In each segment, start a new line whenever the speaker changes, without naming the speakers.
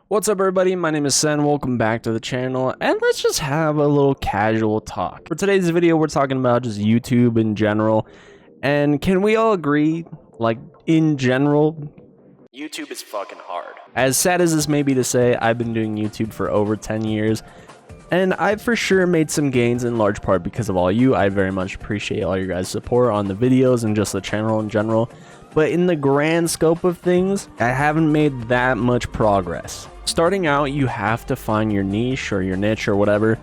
What's up everybody, my name is Sen, welcome back to the channel, and let's just have a little casual talk. For today's video, we're talking about just YouTube in general, and can we all agree, like, in general, YouTube is fucking hard. As sad as this may be to say, I've been doing YouTube for over 10 years, and I've for sure made some gains in large part because of all you. I very much appreciate all your guys' support on the videos and just the channel in general, but in the grand scope of things, I haven't made that much progress. Starting out, you have to find your niche or your niche or whatever,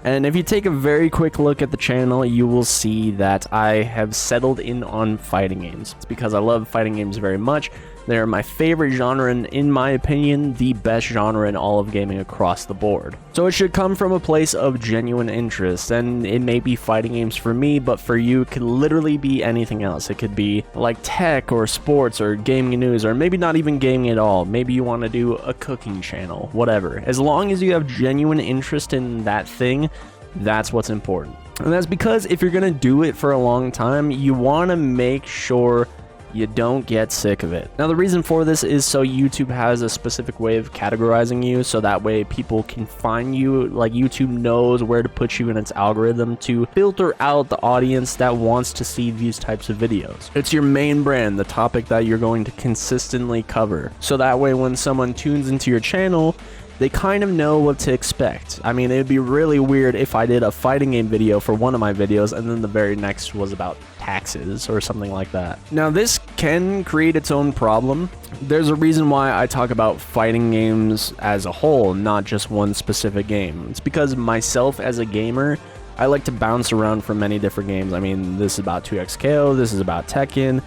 and if you take a very quick look at the channel, you will see that I have settled in on fighting games. It's because I love fighting games very much. They're my favorite genre and, in my opinion, the best genre in all of gaming across the board. So it should come from a place of genuine interest, and it may be fighting games for me, but for you it could literally be anything else. It could be like tech or sports or gaming news, or maybe not even gaming at all. Maybe you want to do a cooking channel, whatever. As long as you have genuine interest in that thing, that's what's important. And that's because if you're gonna do it for a long time, you want to make sure you don't get sick of it. Now, the reason for this is so YouTube has a specific way of categorizing you, so that way people can find you. Like, YouTube knows where to put you in its algorithm to filter out the audience that wants to see these types of videos. It's your main brand, the topic that you're going to consistently cover, so that way when someone tunes into your channel, they kind of know what to expect. I mean, it'd be really weird if I did a fighting game video for one of my videos and then the very next was about taxes or something like that. Now, this can create its own problem. There's a reason why I talk about fighting games as a whole, not just one specific game. It's because myself as a gamer, I like to bounce around from many different games. I mean, this is about 2XKO, this is about Tekken,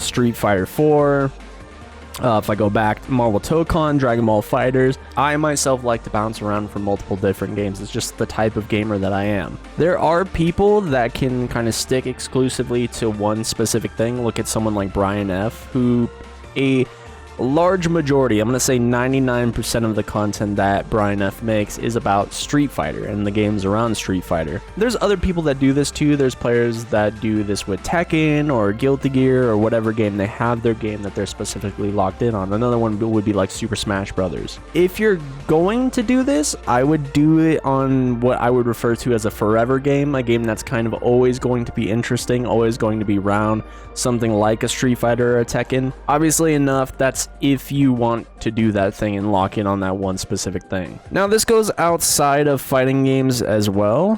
Street Fighter 4, if I go back, Marvel Tokon, Dragon Ball Fighters. I myself like to bounce around from multiple different games. It's just the type of gamer that I am. There are people that can kind of stick exclusively to one specific thing. Look at someone like Brian F, who a large majority, I'm going to say 99% of the content that Brian F makes is about Street Fighter and the games around Street Fighter. There's other people that do this too. There's players that do this with Tekken or Guilty Gear or whatever game they have their game that they're specifically locked in on. Another one would be like Super Smash Brothers. If you're going to do this, I would do it on what I would refer to as a forever game, a game that's kind of always going to be interesting, always going to be around, something like a Street Fighter or a Tekken. Obviously enough, that's if you want to do that thing and lock in on that one specific thing. Now, this goes outside of fighting games as well.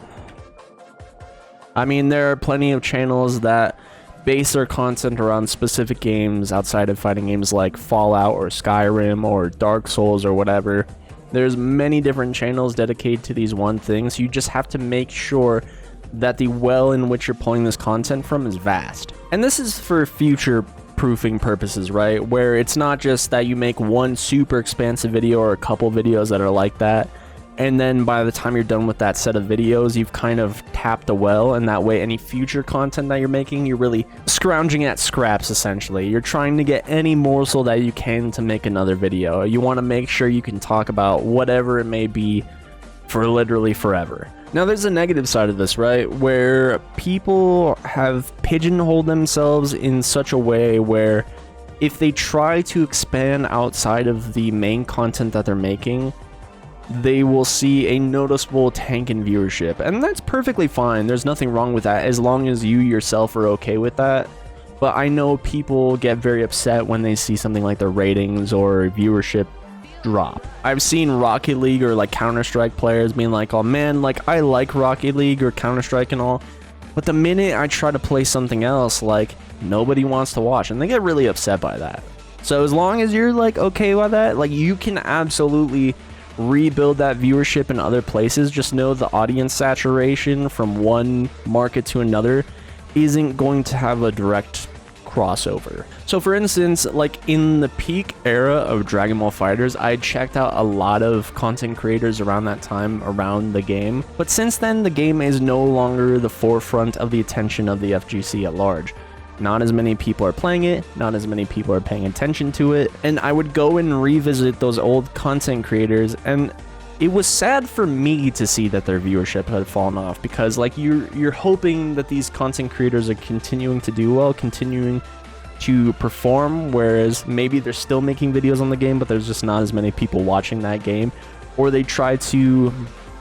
I mean, there are plenty of channels that base their content around specific games outside of fighting games, like Fallout or Skyrim or Dark Souls or whatever. There's many different channels dedicated to these one things. You just have to make sure that the well in which you're pulling this content from is vast. And this is for future proofing purposes, right? Where it's not just that you make one super expansive video or a couple videos that are like that, and then by the time you're done with that set of videos, you've kind of tapped a well, and that way any future content that you're making, you're really scrounging at scraps, essentially. You're trying to get any morsel that you can to make another video. You want to make sure you can talk about whatever it may be for literally forever. Now, there's a negative side of this, right? Where people have pigeonholed themselves in such a way where if they try to expand outside of the main content that they're making, they will see a noticeable tank in viewership. And that's perfectly fine. There's nothing wrong with that as long as you yourself are okay with that. But I know people get very upset when they see something like their ratings or viewership drop. I've seen Rocket League or like Counter-Strike players being like, oh man, like I like Rocket League or Counter-Strike and all, but the minute I try to play something else, like nobody wants to watch, and they get really upset by that. So as long as you're like okay with that, like you can absolutely rebuild that viewership in other places. Just know the audience saturation from one market to another isn't going to have a direct crossover. So for instance, like in the peak era of Dragon Ball Fighters, I checked out a lot of content creators around that time around the game, but since then the game is no longer the forefront of the attention of the FGC at large. Not as many people are playing it, not as many people are paying attention to it, and I would go and revisit those old content creators, and it was sad for me to see that their viewership had fallen off, because like you're hoping that these content creators are continuing to do well, continuing to perform, whereas maybe they're still making videos on the game, but there's just not as many people watching that game, or they try to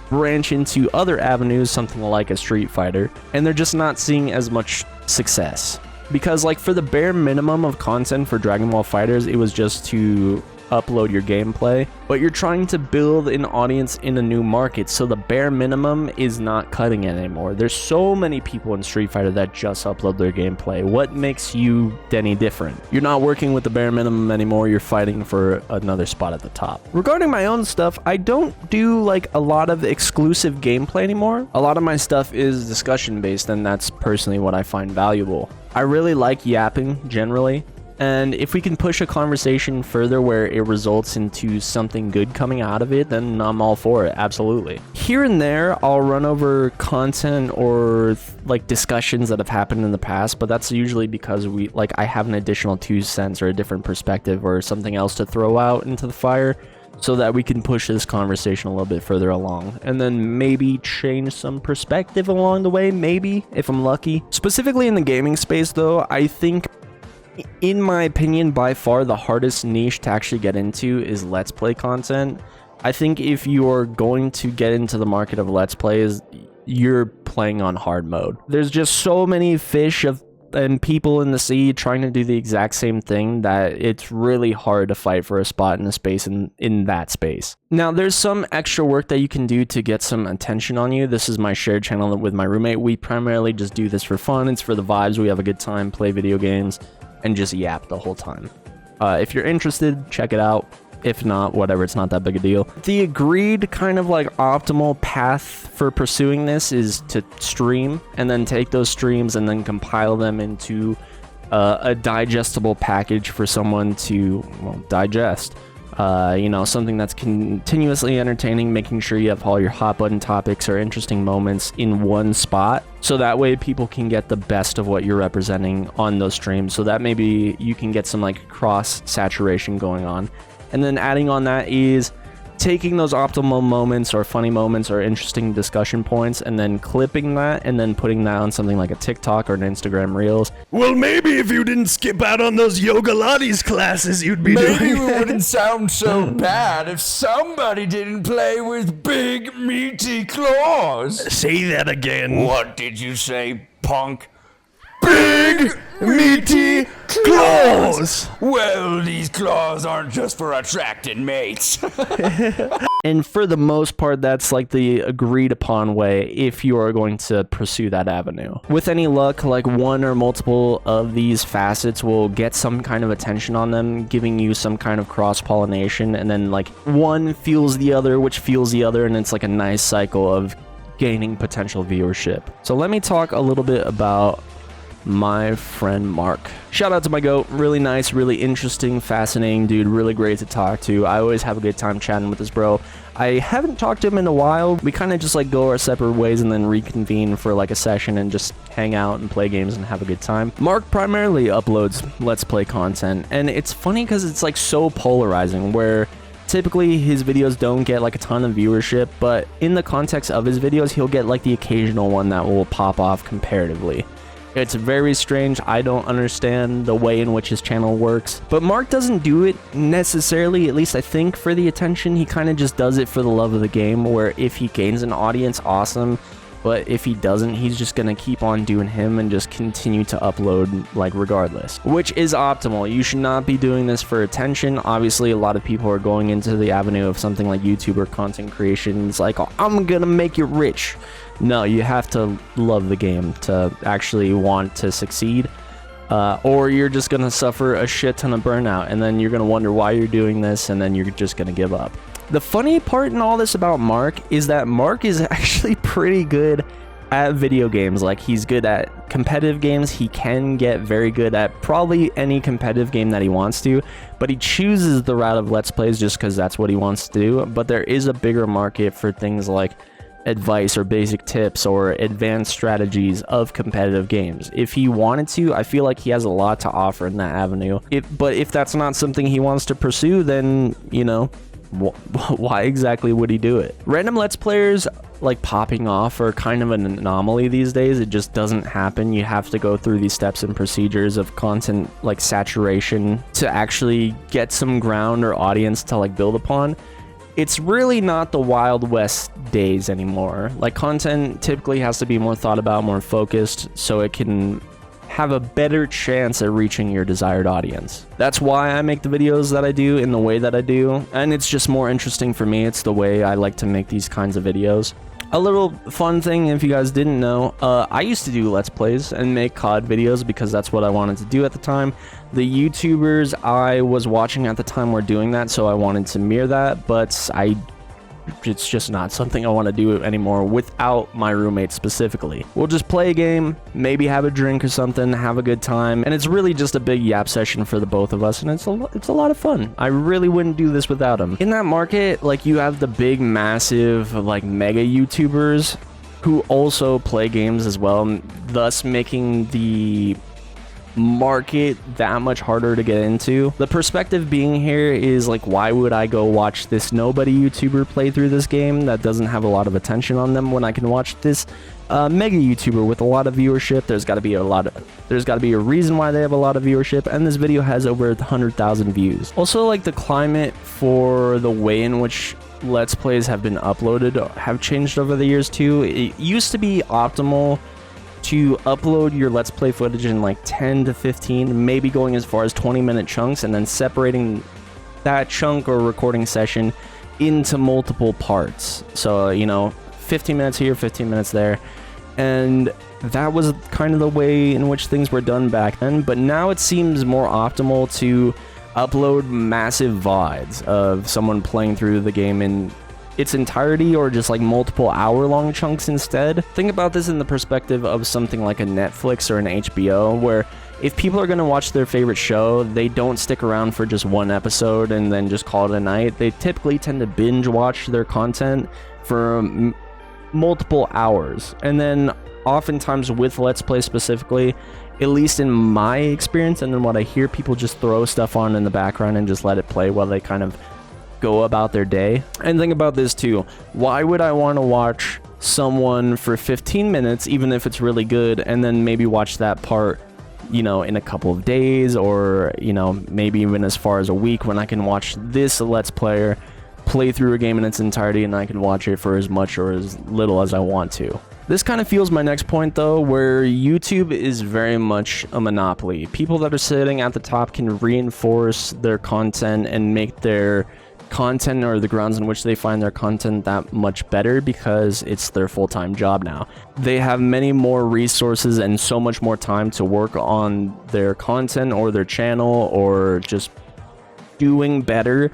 branch into other avenues, something like a Street Fighter, and they're just not seeing as much success. Because like for the bare minimum of content for Dragon Ball FighterZ, it was just to upload your gameplay, but you're trying to build an audience in a new market, so the bare minimum is not cutting it anymore. There's so many people in Street Fighter that just upload their gameplay. What makes you, Denny, different? You're not working with the bare minimum anymore, you're fighting for another spot at the top. Regarding my own stuff, I don't do like a lot of exclusive gameplay anymore. A lot of my stuff is discussion based, and that's personally what I find valuable. I really like yapping generally, and if we can push a conversation further where it results into something good coming out of it, then I'm all for it, absolutely. Here and there, I'll run over content or like discussions that have happened in the past, but that's usually because I have an additional 2 cents or a different perspective or something else to throw out into the fire, so that we can push this conversation a little bit further along, and then maybe change some perspective along the way, maybe, if I'm lucky. Specifically in the gaming space though, I think, in my opinion, by far the hardest niche to actually get into is Let's Play content. I think if you're going to get into the market of Let's Plays, you're playing on hard mode. There's just so many fish and people in the sea trying to do the exact same thing that it's really hard to fight for a spot in a space in that space. Now, there's some extra work that you can do to get some attention on you. This is my shared channel with my roommate. We primarily just do this for fun. It's for the vibes. We have a good time, play video games, and just yap the whole time. If you're interested, check it out. If not, whatever, it's not that big a deal. The agreed kind of like optimal path for pursuing this is to stream, and then take those streams and then compile them into a digestible package for someone to, well, digest. You know, something that's continuously entertaining, making sure you have all your hot button topics or interesting moments in one spot, so that way people can get the best of what you're representing on those streams, so that maybe you can get some like cross saturation going on. And then adding on that is taking those optimal moments or funny moments or interesting discussion points and then clipping that and then putting that on something like a TikTok or an Instagram Reels.
Well, maybe if you didn't skip out on those Yoga Lattes classes, you'd be doing
Maybe it wouldn't sound so bad if somebody didn't play with big, meaty claws.
Say that again.
What did you say, punk?
Big, meaty claws!
Well, these claws aren't just for attracting mates.
And for the most part, that's like the agreed upon way if you are going to pursue that avenue. With any luck, like one or multiple of these facets will get some kind of attention on them, giving you some kind of cross-pollination, and then like one fuels the other, which fuels the other, and it's like a nice cycle of gaining potential viewership. So let me talk a little bit about my friend Mark. Shout out to my goat. Really nice, really interesting, fascinating dude. Really great to talk to. I always have a good time chatting with this bro. I haven't talked to him in a while. We kind of just like go our separate ways and then reconvene for like a session and just hang out and play games and have a good time. Mark primarily uploads Let's Play content, and it's funny because it's like so polarizing, where typically his videos don't get like a ton of viewership, but in the context of his videos, he'll get like the occasional one that will pop off comparatively. It's very strange. I don't understand the way in which his channel works. But Mark doesn't do it necessarily, at least I think, for the attention. He kind of just does it for the love of the game, where if he gains an audience, awesome. But if he doesn't, he's just going to keep on doing him and just continue to upload, like, regardless. Which is optimal. You should not be doing this for attention. Obviously, a lot of people are going into the avenue of something like YouTube or content creation. It's like, oh, I'm going to make you rich. No, you have to love the game to actually want to succeed. Or you're just going to suffer a shit ton of burnout. And then you're going to wonder why you're doing this. And then you're just going to give up. The funny part in all this about Mark is that Mark is actually pretty good at video games. Like, he's good at competitive games. He can get very good at probably any competitive game that he wants to, but he chooses the route of Let's Plays just because that's what he wants to do. But there is a bigger market for things like advice or basic tips or advanced strategies of competitive games. If he wanted to, I feel like he has a lot to offer in that avenue. But if that's not something he wants to pursue, then, you know, Why exactly would he do it? Random Let's Players like popping off are kind of an anomaly these days. It just doesn't happen. You have to go through these steps and procedures of content like saturation to actually get some ground or audience to like build upon. It's really not the Wild West days anymore. Like, content typically has to be more thought about, more focused, so it can have a better chance at reaching your desired audience. That's why I make the videos that I do in the way that I do, and it's just more interesting for me. It's the way I like to make these kinds of videos. A little fun thing, if you guys didn't know, I used to do Let's Plays and make COD videos because that's what I wanted to do at the time. The YouTubers I was watching at the time were doing that, so I wanted to mirror that, but it's just not something I want to do anymore without my roommate specifically. We'll just play a game, maybe have a drink or something, have a good time, and it's really just a big yap session for the both of us, and it's a lot of fun. I really wouldn't do this without him. In that market, like, you have the big, massive, like, mega YouTubers who also play games as well, thus making the market that much harder to get into. The perspective being here is like, why would I go watch this nobody YouTuber play through this game that doesn't have a lot of attention on them when I can watch this mega YouTuber with a lot of viewership? There's got to be a reason why they have a lot of viewership, and this video has over 100,000 views. Also, like, the climate for the way in which Let's Plays have been uploaded have changed over the years too. It used to be optimal to upload your Let's Play footage in like 10 to 15, maybe going as far as 20-minute chunks, and then separating that chunk or recording session into multiple parts. So, you know, 15 minutes here, 15 minutes there. And that was kind of the way in which things were done back then. But now it seems more optimal to upload massive VODs of someone playing through the game in its entirety, or just like multiple hour-long chunks instead. Think about this in the perspective of something like a Netflix or an HBO, where if people are going to watch their favorite show, they don't stick around for just one episode and then just call it a night. They typically tend to binge watch their content for multiple hours. And then oftentimes with Let's Play specifically, at least in my experience and then what I hear, people just throw stuff on in the background and just let it play while they kind of go about their day. And think about this too. Why would I want to watch someone for 15 minutes, even if it's really good, and then maybe watch that part, you know, in a couple of days, or, you know, maybe even as far as a week, when I can watch this Let's Player play through a game in its entirety and I can watch it for as much or as little as I want to. This kind of fuels my next point though, where YouTube is very much a monopoly. People that are sitting at the top can reinforce their content and make their content or the grounds in which they find their content that much better because it's their full-time job now. They have many more resources and so much more time to work on their content or their channel or just doing better.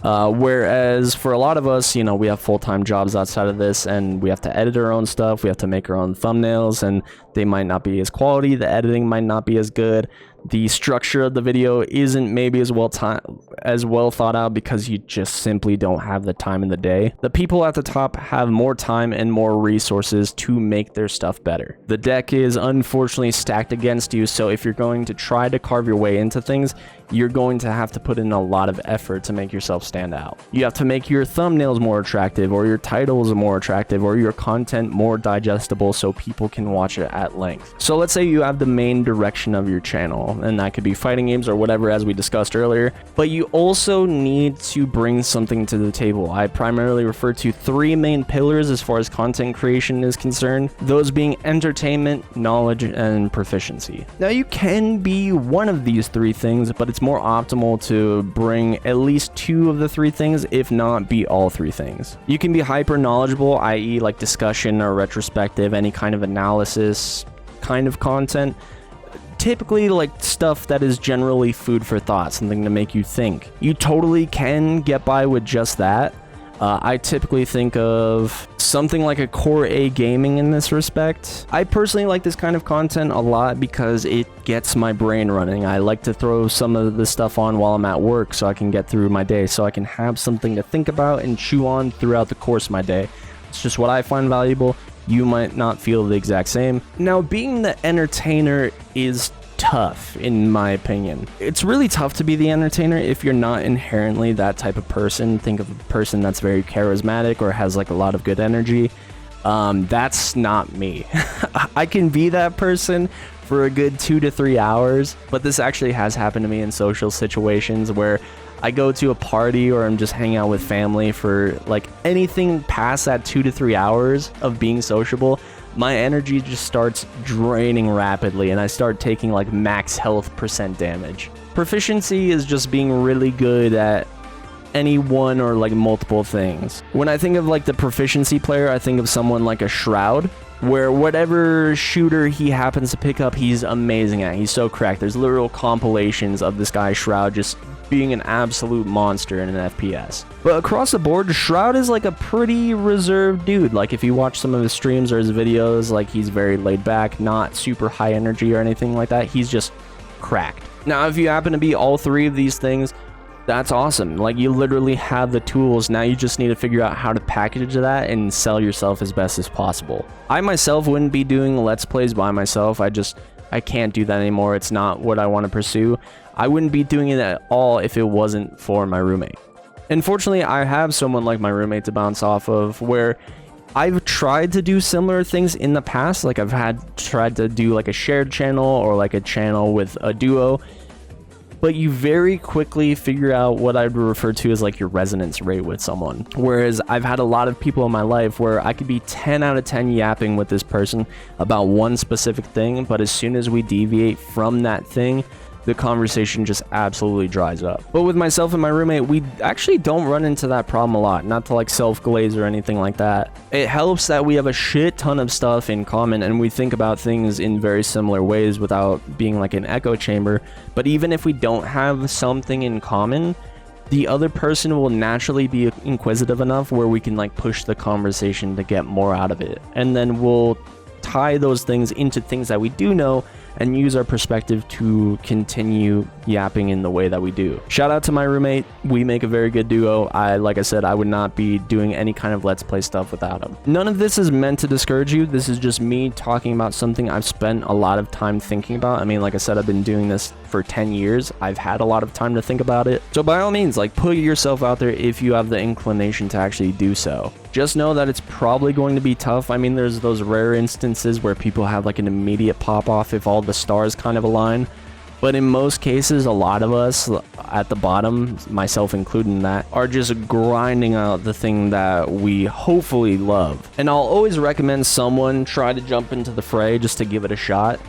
Whereas for a lot of us, you know, we have full-time jobs outside of this, and we have to edit our own stuff, we have to make our own thumbnails, and they might not be as quality, the editing might not be as good, the structure of the video isn't maybe as well thought out because you just simply don't have the time in the day. The people at the top have more time and more resources to make their stuff better. The deck is unfortunately stacked against you, so if you're going to try to carve your way into things, you're going to have to put in a lot of effort to make yourself stand out. You have to make your thumbnails more attractive, or your titles more attractive, or your content more digestible so people can watch it at length. So let's say you have the main direction of your channel, and that could be fighting games or whatever, as we discussed earlier, but you also need to bring something to the table. I primarily refer to three main pillars as far as content creation is concerned, those being entertainment, knowledge, and proficiency. Now, you can be one of these three things, but it's more optimal to bring at least two of the three things, if not be all three things. You can be hyper knowledgeable, i.e. like discussion or retrospective, any kind of analysis kind of content. Typically like stuff that is generally food for thought, something to make you think. You totally can get by with just that. I typically think of something like a Core A gaming in this respect. I personally like this kind of content a lot because it gets my brain running. I like to throw some of the stuff on while I'm at work so I can get through my day, so I can have something to think about and chew on throughout the course of my day. It's just what I find valuable. You might not feel the exact same. Now, being the entertainer is tough, in my opinion. It's really tough to be the entertainer if you're not inherently that type of person. Think of a person that's very charismatic or has like a lot of good energy. That's not me. I can be that person for a good 2 to 3 hours, but this actually has happened to me in social situations where I go to a party or I'm just hanging out with family for like anything past that 2 to 3 hours of being sociable. My energy just starts draining rapidly and I start taking like max health % damage. Proficiency is just being really good at any one or like multiple things. When I think of like the proficiency player, I think of someone like a Shroud, where whatever shooter he happens to pick up, he's amazing at. He's so cracked. There's literal compilations of this guy Shroud just being an absolute monster in an FPS. But across the board, Shroud is like a pretty reserved dude. Like if you watch some of his streams or his videos, like he's very laid back, not super high energy or anything like that. He's just cracked. Now, if you happen to be all three of these things, that's awesome. Like you literally have the tools. Now you just need to figure out how to package that and sell yourself as best as possible. I myself wouldn't be doing Let's Plays by myself. I can't do that anymore. It's not what I want to pursue. I wouldn't be doing it at all if it wasn't for my roommate. Unfortunately, I have someone like my roommate to bounce off of, where I've tried to do similar things in the past. Like I've tried to do like a shared channel or like a channel with a duo, but you very quickly figure out what I'd refer to as like your resonance rate with someone. Whereas I've had a lot of people in my life where I could be 10 out of 10 yapping with this person about one specific thing, but as soon as we deviate from that thing, the conversation just absolutely dries up. But with myself and my roommate, we actually don't run into that problem a lot. Not to like self-glaze or anything like that. It helps that we have a shit ton of stuff in common and we think about things in very similar ways without being like an echo chamber. But even if we don't have something in common, the other person will naturally be inquisitive enough where we can like push the conversation to get more out of it. And then we'll tie those things into things that we do know and use our perspective to continue yapping in the way that we do. Shout out to my roommate. We make a very good duo. Like I said, I would not be doing any kind of Let's Play stuff without him. None of this is meant to discourage you. This is just me talking about something I've spent a lot of time thinking about. I mean, like I said, I've been doing this for 10 years. I've had a lot of time to think about it. So by all means, like put yourself out there if you have the inclination to actually do so. Just know that it's probably going to be tough. I mean, there's those rare instances where people have like an immediate pop off if all the stars kind of align. But in most cases, a lot of us at the bottom, myself included in that, are just grinding out the thing that we hopefully love. And I'll always recommend someone try to jump into the fray just to give it a shot.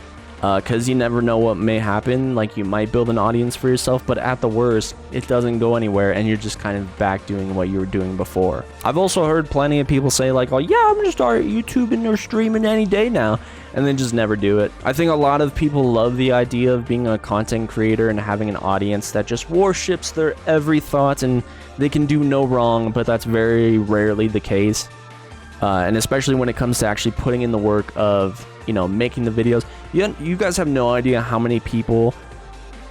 Because you never know what may happen. Like you might build an audience for yourself, but at the worst, it doesn't go anywhere and you're just kind of back doing what you were doing before. I've also heard plenty of people say like, oh yeah, I'm gonna start YouTubing or streaming any day now, and then just never do it. I think a lot of people love the idea of being a content creator and having an audience that just worships their every thought and they can do no wrong, but that's very rarely the case. And especially when it comes to actually putting in the work of, you know, making the videos. You guys have no idea how many people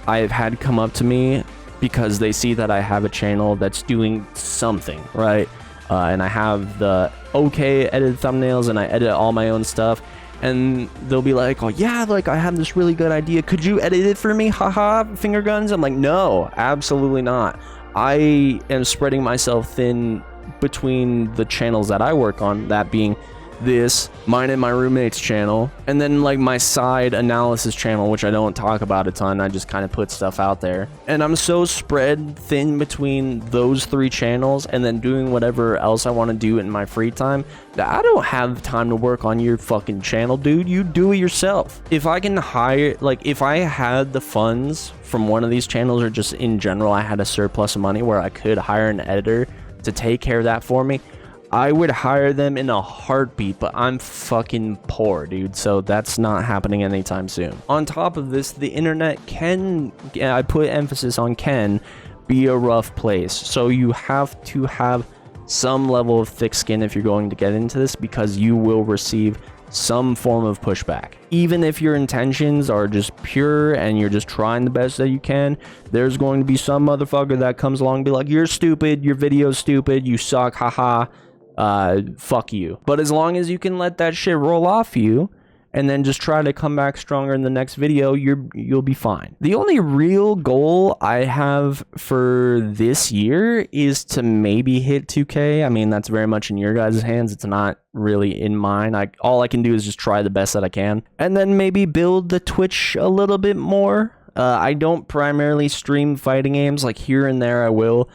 I've had come up to me because they see that I have a channel that's doing something, right? And I have the okay edited thumbnails and I edit all my own stuff. And they'll be like, oh yeah, like I have this really good idea. Could you edit it for me? Haha, finger guns. I'm like, no, absolutely not. I am spreading myself thin between the channels that I work on, that being this, mine and my roommate's channel, and then like my side analysis channel, which I don't talk about a ton. I just kind of put stuff out there, and I'm so spread thin between those three channels and then doing whatever else I want to do in my free time that I don't have time to work on your fucking channel, dude. You do it yourself. If I can hire, like if I had the funds from one of these channels, or just in general I had a surplus of money where I could hire an editor to take care of that for me, I would hire them in a heartbeat, but I'm fucking poor, dude, so that's not happening anytime soon. On top of this, the internet can, I put emphasis on can, be a rough place, so you have to have some level of thick skin if you're going to get into this, because you will receive some form of pushback. Even if your intentions are just pure and you're just trying the best that you can, there's going to be some motherfucker that comes along and be like, you're stupid, your video's stupid, you suck, haha, fuck you. But as long as you can let that shit roll off you and then just try to come back stronger in the next video, you'll be fine. The only real goal I have for this year is to maybe hit 2K. I mean, that's very much in your guys' hands. It's not really in mine. All I can do is just try the best that I can, and then maybe build the Twitch a little bit more. I don't primarily stream fighting games. Like here and there I will.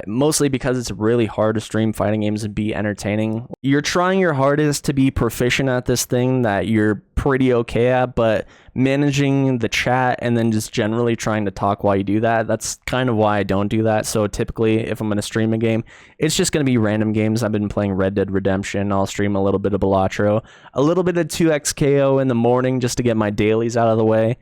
Mostly because it's really hard to stream fighting games and be entertaining. You're trying your hardest to be proficient at this thing that you're pretty okay at, but managing the chat and then just generally trying to talk while you do that, that's kind of why I don't do that. So typically, if I'm going to stream a game, it's just going to be random games. I've been playing Red Dead Redemption. I'll stream a little bit of Balatro, a little bit of 2XKO in the morning just to get my dailies out of the way.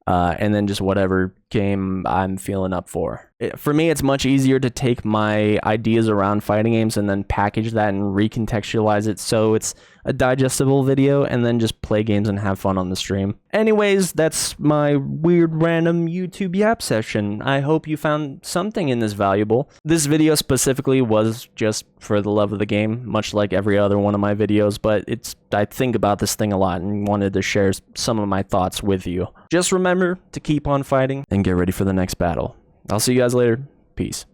And then just whatever game I'm feeling up for. For me, it's much easier to take my ideas around fighting games and then package that and recontextualize it so it's a digestible video, and then just play games and have fun on the stream. Anyways, that's my weird random YouTube yap session. I hope you found something in this valuable. This video specifically was just for the love of the game, much like every other one of my videos, but I think about this thing a lot and wanted to share some of my thoughts with you. Just remember to keep on fighting and get ready for the next battle. I'll see you guys later. Peace.